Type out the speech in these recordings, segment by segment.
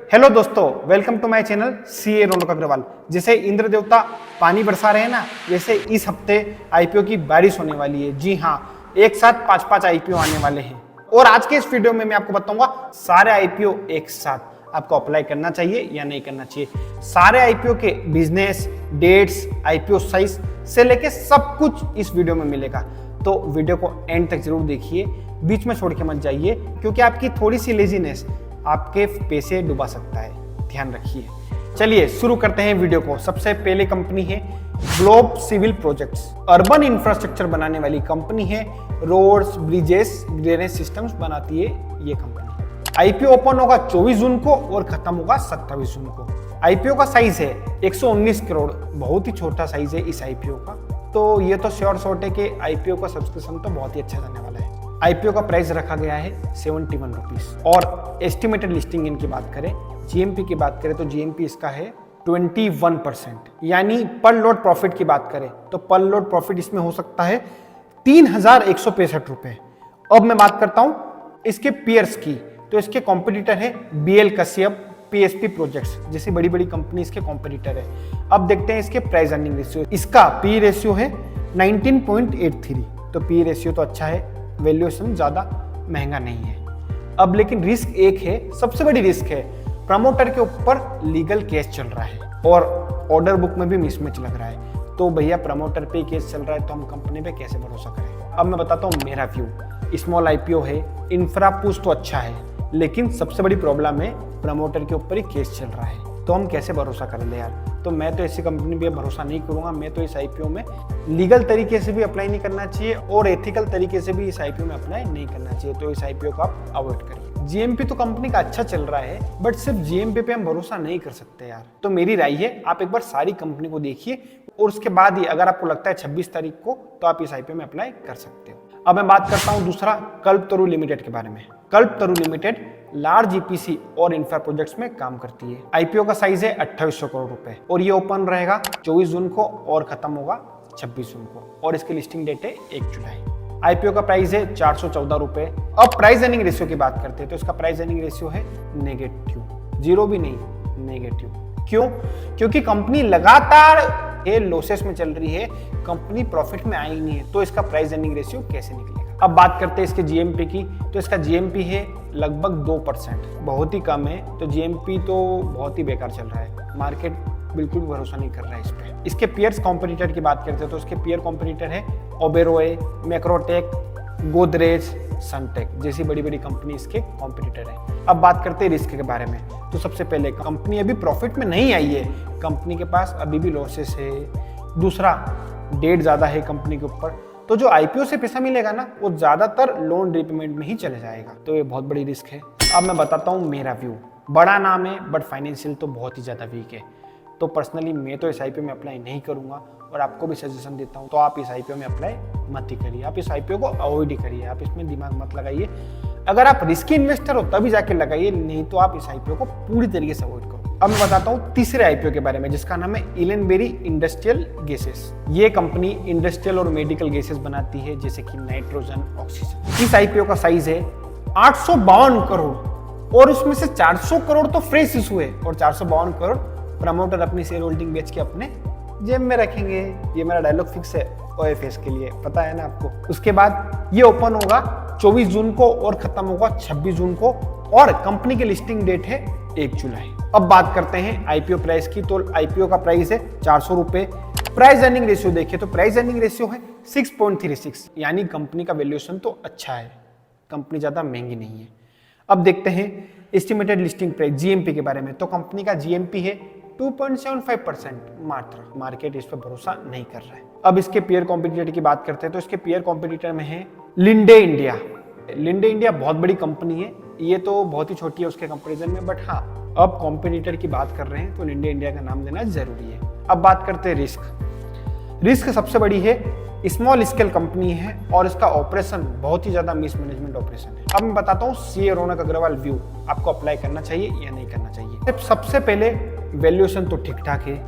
Hello दोस्तों, welcome to my channel CA Raunak Agarwal. जैसे इंद्र देवता पानी बरसा रहे हैं ना, वैसे इस हफ्ते आईपीओ की बारिश होने वाली है। जी हाँ, एक साथ 5-5 आईपीओ आने वाले हैं। और आज के इस वीडियो में मैं आपको बताऊंगा सारे आईपीओ एक साथ आपको अप्लाई करना चाहिए या नहीं करना चाहिए। सारे आईपीओ के बिजनेस, डेट्स, आईपीओ साइज से लेके सब कुछ इस वीडियो में मिलेगा। तो वीडियो को एंड तक जरूर देखिए, बीच में छोड़ के मत जाइए, क्योंकि आपकी थोड़ी सी लेजीनेस आपके पैसे डुबा सकता है, ध्यान रखिए। चलिए शुरू करते हैं वीडियो को। सबसे पहले कंपनी है Globe Civil Projects. Urban infrastructure बनाने वाली कंपनी है। रोड्स, ब्रिजेस, ड्रेनेज सिस्टम्स बनाती है ये कंपनी। आईपीओ ओपन होगा 24 जून को और खत्म होगा 27 जून को। आईपीओ का साइज है 119 करोड़, बहुत ही छोटा साइज है इस आईपीओ का। तो ये तो श्योर शॉर्ट है कि आईपीओ का सब्सक्रिप्शन तो बहुत ही अच्छा जाने वाला है। आईपीओ का प्राइस रखा गया है 71 रुपीज। और एस्टिमेटेड लिस्टिंग इनकी बात करें, जीएमपी की बात करें तो जीएमपी इसका है 21%। यानी पर लोड प्रॉफिट की बात करें तो पर लोड प्रॉफिट इसमें हो सकता है 3165 रुपए। अब मैं बात करता हूं इसके पीयर्स की, तो इसके कॉम्पिटिटर है बीएल कश्यप, पीएसपी प्रोजेक्ट्स जैसी बड़ी बड़ी कंपनी इसके कॉम्पिटिटर है। अब देखते हैं इसके प्राइस अर्निंग रेशियो। इसका पी रेशियो है 19.83, तो पी रेशियो तो अच्छा है, वैल्यूएशन ज्यादा महंगा नहीं है। अब लेकिन रिस्क एक है, सबसे बड़ी रिस्क है प्रमोटर के ऊपर लीगल केस चल रहा है और ऑर्डर बुक में भी मिसमैच लग रहा है। तो भैया प्रमोटर पे केस चल रहा है तो हम कंपनी पे कैसे भरोसा करें। अब मैं बताता हूँ मेरा व्यू। स्मॉल आईपीओ है, इंफ्रा पुश तो अच्छा है, लेकिन सबसे बड़ी प्रॉब्लम है प्रमोटर के ऊपर ही केस चल रहा है, तो हम कैसे भरोसा कर ले यार। तो मैं तो ऐसी कंपनी पे भरोसा नहीं करूंगा। मैं तो इस आईपीओ में लीगल तरीके से भी अप्लाई नहीं करना चाहिए और एथिकल तरीके से भी इस आईपीओ में अप्लाई नहीं करना चाहिए। तो इस आईपीओ को आप अवॉइड करिए। जीएमपी तो कंपनी का अच्छा चल रहा है, बट सिर्फ जीएमपी पे हम भरोसा नहीं कर सकते यार। तो मेरी राय है आप एक बार सारी कंपनी को देखिए और उसके बाद ही अगर आपको लगता है 26 तारीख को तो आप इस आईपीओ में अप्लाई कर सकते हो। अब मैं बात करता हूँ दूसरा कल्पतरु लिमिटेड के बारे में। कल्पतरु लिमिटेड लार्ज ईपीसी और इंफ्रा प्रोजेक्ट्स में काम करती है। आईपीओ का साइज है 2800 करोड़ रुपए और ये ओपन रहेगा 24 जून को और खत्म होगा 26 जून को, और इसकी लिस्टिंग डेट है 1 जुलाई। आईपीओ का प्राइस है 414 रुपए। अब प्राइस अर्निंग रेशियो की बात करते हैं तो इसका प्राइस अर्निंग रेशियो है नेगेटिव, जीरो भी नहीं, नेगेटिव। क्यों? क्योंकि कंपनी लगातार लॉसेस में चल रही है, कंपनी प्रॉफिट में आई नहीं है, तो इसका प्राइस अर्निंग रेशियो कैसे निकलेगा। अब बात करते हैं इसके जीएमपी की, तो इसका जीएमपी है लगभग 2%, बहुत ही कम है। तो जीएमपी तो बहुत ही बेकार चल रहा है, मार्केट बिल्कुल भी भरोसा नहीं कर रहा है इस पे। इसके पीयर्स कॉम्पिटिटर की बात करते हैं तो इसके पीयर कॉम्पिटिटर है ओबेरॉय, मैक्रोटेक, गोदरेज, सनटेक जैसी बड़ी बड़ी कंपनी इसके कॉम्पिटिटर है। अब बात करते हैं रिस्क के बारे में, तो सबसे पहले कंपनी अभी प्रॉफिट में नहीं आई है, कंपनी के पास अभी भी लॉसेस है। दूसरा, डेट ज्यादा है कंपनी के ऊपर, तो जो आईपीओ से पैसा मिलेगा ना वो ज्यादातर लोन रिपेमेंट में ही चले जाएगा, तो ये बहुत बड़ी रिस्क है। अब मैं बताता हूँ मेरा व्यू। बड़ा नाम है बट फाइनेंशियल तो बहुत ही ज्यादा वीक है, तो पर्सनली मैं तो इस आईपीओ में अप्लाई नहीं करूंगा और आपको भी सजेशन देता हूं तो आप इस आईपीओ में अप्लाई मत ही करिए। आप इस आईपीओ को अवॉइड ही करिए, आप इसमें दिमाग मत लगाइए। अगर आप रिस्की इन्वेस्टर हो तभी जाके लगाइए, नहीं तो आप इस आईपीओ को पूरी तरीके से अवॉइड करो। अब मैं बताता हूँ तीसरे आईपीओ के बारे में जिसका नाम है इलेनबेरी इंडस्ट्रियल गैसेस। ये कंपनी इंडस्ट्रियल और मेडिकल गैसेस बनाती है जैसे कि नाइट्रोजन, ऑक्सीजन। इस आईपीओ का साइज है 852 करोड़ और उसमें से 400 करोड़ तो फ्रेश इशू है और 452 करोड़ प्रमोटर अपनी शेयर होल्डिंग बेच के अपने जेब में रखेंगे। ये मेरा डायलॉग फिक्स है ओएफएस के लिए, पता है ना आपको। उसके बाद ये ओपन होगा 24 जून को और खत्म होगा 26 जून को और कंपनी की लिस्टिंग डेट है 1 जुलाई। अब बात करते हैं आईपीओ प्राइस की, तो आईपीओ का प्राइस है 400 रुपए। प्राइस अर्निंग रेशियो देखिए तो प्राइस अर्निंग रेशियो है 6.36, यानी कंपनी का वैल्यूएशन तो अच्छा है, कंपनी ज्यादा महंगी नहीं है। अब देखते हैं एस्टिमेटेड लिस्टिंग प्राइस जीएमपी के बारे में, तो कंपनी का जीएमपी है 2.75% मात्र, मार्केट इस पर भरोसा नहीं कर रहा है। अब इसके पीयर कॉम्पिटिटर की बात करते हैं तो इसके पीयर कॉम्पिटिटर में है लिंडे इंडिया। लिंडे इंडिया बहुत बड़ी कंपनी है, ये तो बहुत ही छोटी है उसके कंपैरिजन में, बट हाँ अब कॉम्पिटिटर की बात कर रहे हैं तो लिंडे इंडिया का नाम देना जरूरी है। अब बात करते हैं रिस्क सबसे बड़ी है, स्मॉल स्केल कंपनी है और इसका ऑपरेशन बहुत ही ज्यादा मिसमैनेजमेंट ऑपरेशन है। अब मैं बताता हूँ सीए रौनक अग्रवाल व्यू, आपको अप्लाई करना चाहिए या नहीं करना चाहिए। सबसे पहले वैल्यूएशन तो ठीक ठाक है,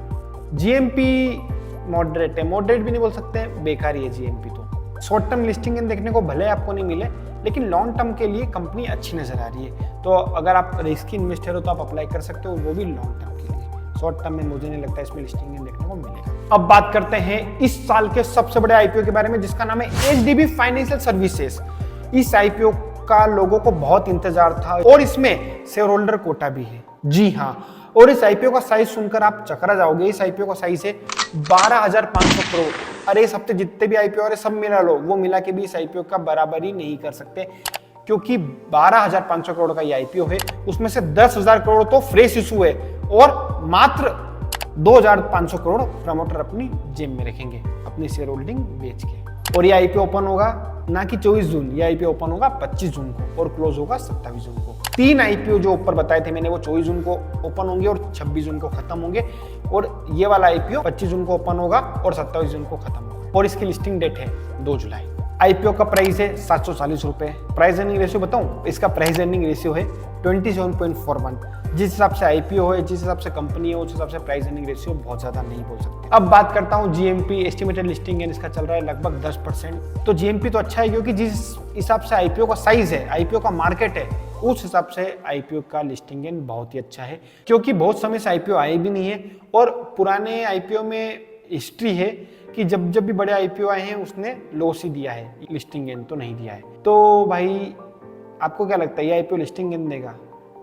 जीएमपी मॉडरेट है, मॉडरेट भी नहीं बोल सकते, बेकार ही है जीएमपी तो। शॉर्ट टर्म लिस्टिंग देखने को भले आपको नहीं मिले, लेकिन लॉन्ग टर्म के लिए कंपनी अच्छी नजर आ रही है। तो अगर आप रिस्की इन्वेस्टर हो तो आप अप्लाई कर सकते हो, वो भी लॉन्ग टर्म के लिए। शॉर्ट टर्म में मुझे नहीं लगता इसमें लिस्टिंग देखने को मिलेगा। अब बात करते हैं इस साल के सबसे बड़े आईपीओ के बारे में, जिसका नाम है एचडीबी फाइनेंशियल सर्विसेज। इस आईपीओ का लोगों को बहुत इंतजार था और इसमें शेयर होल्डर कोटा भी है। जी हाँ, और इस आईपीओ का साइज सुनकर आप चकरा जाओगे। इस आईपीओ का साइज है 12,500 करोड़। अरे इस हफ्ते जितने भी आईपीओ आ रहे सब मिला लो, वो मिला के भी इस आईपीओ का बराबरी नहीं कर सकते, क्योंकि 12,500 करोड़ का ये आईपीओ है, उसमें से 10,000 करोड़ तो फ्रेश इशू है और मात्र 2,500 करोड़ प्रमोटर अपनी जेब में रखेंगे अपनी शेयर होल्डिंग बेच के। और ये आईपीओ ओपन होगा ना कि 24 जून, ये आईपीओ ओपन होगा 25 जून को और क्लोज होगा 27 जून को। 3 आईपीओ जो ऊपर बताए थे मैंने, वो 24 जून को ओपन होंगे और 26 जून को खत्म होंगे, और ये वाला आईपीओ 25 जून को ओपन होगा और 27 जून को खत्म होगा। और इसकी लिस्टिंग डेट है 2 जुलाई। आईपीओ का प्राइस है 740 रुपए। प्राइस अर्निंग रेशियो बताऊं, इसका प्राइस अर्निंग रेशियो है 27.41। जिस हिसाब से आईपीओ है, जिस हिसाब से कंपनी है, उस हिसाब से प्राइस अर्निंग रेशियो बहुत ज्यादा नहीं बोल सकते। अब बात करता हूं जीएमपी, एस्टिमेटेड लिस्टिंग है, इसका चल रहा है लगभग 10%। तो जीएमपी तो अच्छा है, क्योंकि जिस हिसाब से आईपीओ का साइज है, आईपीओ का मार्केट है, उस हिसाब से आईपीओ का लिस्टिंग गेन बहुत ही अच्छा है, क्योंकि बहुत समय से आईपीओ आए भी नहीं है और पुराने आईपीओ में हिस्ट्री है कि जब जब भी बड़े आईपीओ आए हैं उसने लॉस ही दिया है, लिस्टिंग गेन तो नहीं दिया है। तो भाई आपको क्या लगता है, ये आईपीओ लिस्टिंग गेन देगा?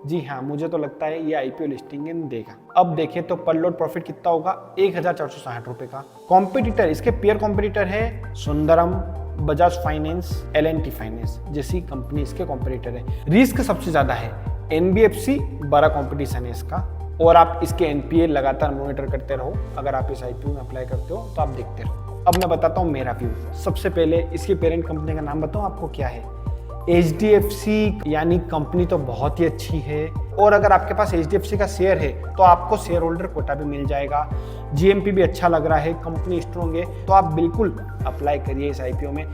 जी हाँ, मुझे तो लगता है ये आईपीओ लिस्टिंग गेन देगा। अब देखें तो पर लॉट प्रॉफिट कितना होगा, 1,460 रुपए का। कॉम्पिटिटर, इसके पेयर कॉम्पिटिटर है Sundaram, Bajaj finance, L&T finance जैसी कंपनी इसके कॉम्पिटिटर है। रिस्क सबसे ज्यादा है, एनबीएफसी बड़ा कॉम्पिटिशन है इसका, और आप इसके एनपीए लगातार मॉनिटर करते रहो। अगर आप इस आईपीओ में अप्लाई करते हो तो आप देखते रहो। अब मैं बताता हूँ मेरा व्यू। सबसे पहले इसकी पेरेंट कंपनी का नाम बताऊँ आपको क्या है, एचडीएफसी, यानी कंपनी तो बहुत ही अच्छी है। और अगर आपके पास एचडीएफसी का शेयर है तो आपको शेयर होल्डर कोटा भी मिल जाएगा। जीएमपी भी अच्छा लग रहा है, कंपनी स्ट्रॉन्ग है, तो आप बिल्कुल अप्लाई करिए इस आईपीओ में।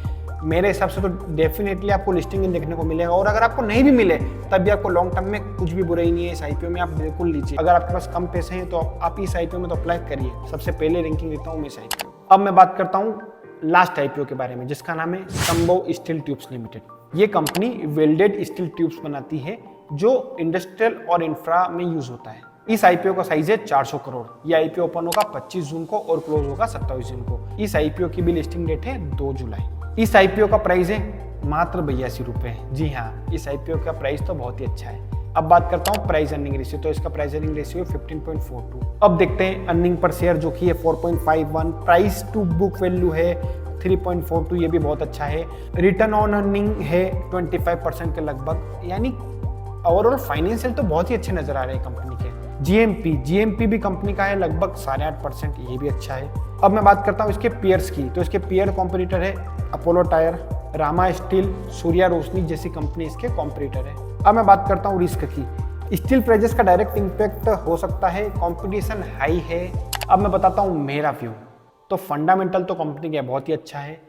मेरे हिसाब से तो डेफिनेटली आपको लिस्टिंग देखने को मिलेगा, और अगर आपको नहीं भी मिले तब भी आपको लॉन्ग टर्म में कुछ भी बुरा ही नहीं है। इस आईपीओ में आप बिल्कुल लीजिए। अगर आपके पास कम पैसे हैं तो आप इस आईपीओ में तो अप्लाई करिए। सबसे पहले रैंकिंग देता हूँ मैं इस आईपीओ। अब मैं बात करता हूँ लास्ट आईपीओ के बारे में, जिसका नाम है संभव स्टील ट्यूब्स लिमिटेड। ये कंपनी वेल्डेड स्टील ट्यूब्स बनाती है जो इंडस्ट्रियल और इंफ्रा में यूज होता है। इस आईपीओ का साइज है 400 करोड़। ये आईपीओ ओपन होगा 25 जून को और क्लोज होगा 27 जून को। इस आईपीओ की भी लिस्टिंग डेट है 2 जुलाई। इस आईपीओ का प्राइस है मात्र 82 रुपए। जी हाँ, इस आईपीओ का प्राइस तो बहुत ही अच्छा है। अब बात करता हूँ प्राइस अर्निंग रेशियो, तो इसका प्राइस अर्निंग रेशियो 15.42। अब देखते हैं अर्निंग पर शेयर जो कि है 4.51। प्राइस टू बुक वैल्यू है 3.42, ये भी बहुत अच्छा है। रिटर्न ऑन अर्निंग है 25% के लगभग, यानी ओवरऑल फाइनेंशियल तो बहुत ही अच्छे नजर आ रहे हैं कंपनी के। जीएमपी भी कंपनी का है लगभग 8.5%, ये भी अच्छा है। अब मैं बात करता हूँ इसके पेयर्स की, तो इसके पेयर कॉम्पिटिटर है Apollo tyre, Rama steel, Surya Roshni जैसी कंपनी इसके कॉम्पिटिटर है। अब मैं बात करता हूँ रिस्क की। स्टील प्राइजेस का डायरेक्ट इंपैक्ट हो सकता है, कंपटीशन हाई है। अब मैं बताता हूँ मेरा व्यू। तो फंडामेंटल तो कंपनी का बहुत ही अच्छा है,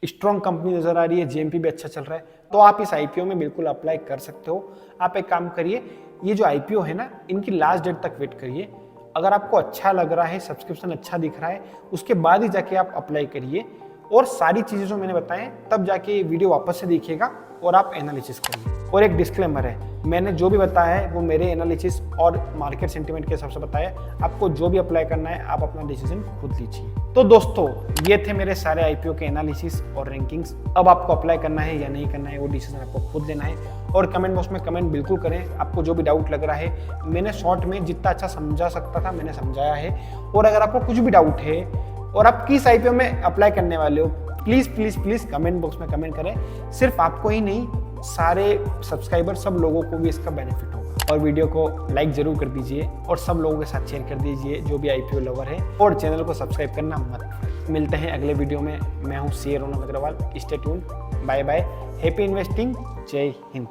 स्ट्रॉन्ग कंपनी नजर आ रही है, जीएमपी भी अच्छा चल रहा है, तो आप इस आईपीओ में बिल्कुल अप्लाई कर सकते हो। आप एक काम करिए, ये जो आईपीओ है ना, इनकी लास्ट डेट तक वेट करिए। अगर आपको अच्छा लग रहा है, सब्सक्रिप्शन अच्छा दिख रहा है, उसके बाद ही जाके आप अप्लाई करिए, और सारी चीज़ें जो मैंने बताएं तब जाके ये वीडियो वापस से देखिएगा और आप एनालिसिस करिए। और एक डिस्क्लेमर है, मैंने जो भी बताया है वो मेरे एनालिसिस और मार्केट सेंटिमेंट के हिसाब से बताया। आपको जो भी अप्लाई करना है आप अपना डिसीजन खुद लीजिए। तो दोस्तों, ये थे मेरे सारे आईपीओ के एनालिसिस और रैंकिंग्स। अब आपको अप्लाई करना है या नहीं करना है वो डिसीजन आपको खुद लेना है। और कमेंट बॉक्स में कमेंट बिल्कुल करें, आपको जो भी डाउट लग रहा है। मैंने शॉर्ट में जितना अच्छा समझा सकता था मैंने समझाया है। और अगर आपको कुछ भी डाउट है और आप किस आईपीओ में अप्लाई करने वाले हो, please please please comment box में कमेंट करें। सिर्फ आपको ही नहीं, सारे सब्सक्राइबर सब लोगों को भी इसका बेनिफिट होगा। और वीडियो को लाइक जरूर कर दीजिए और सब लोगों के साथ शेयर कर दीजिए जो भी आईपीओ लवर है, और चैनल को सब्सक्राइब करना मत। मिलते हैं अगले वीडियो में। मैं हूँ CA Raunak Agarwal. Stay tuned, bye bye, happy investing, Jai Hind.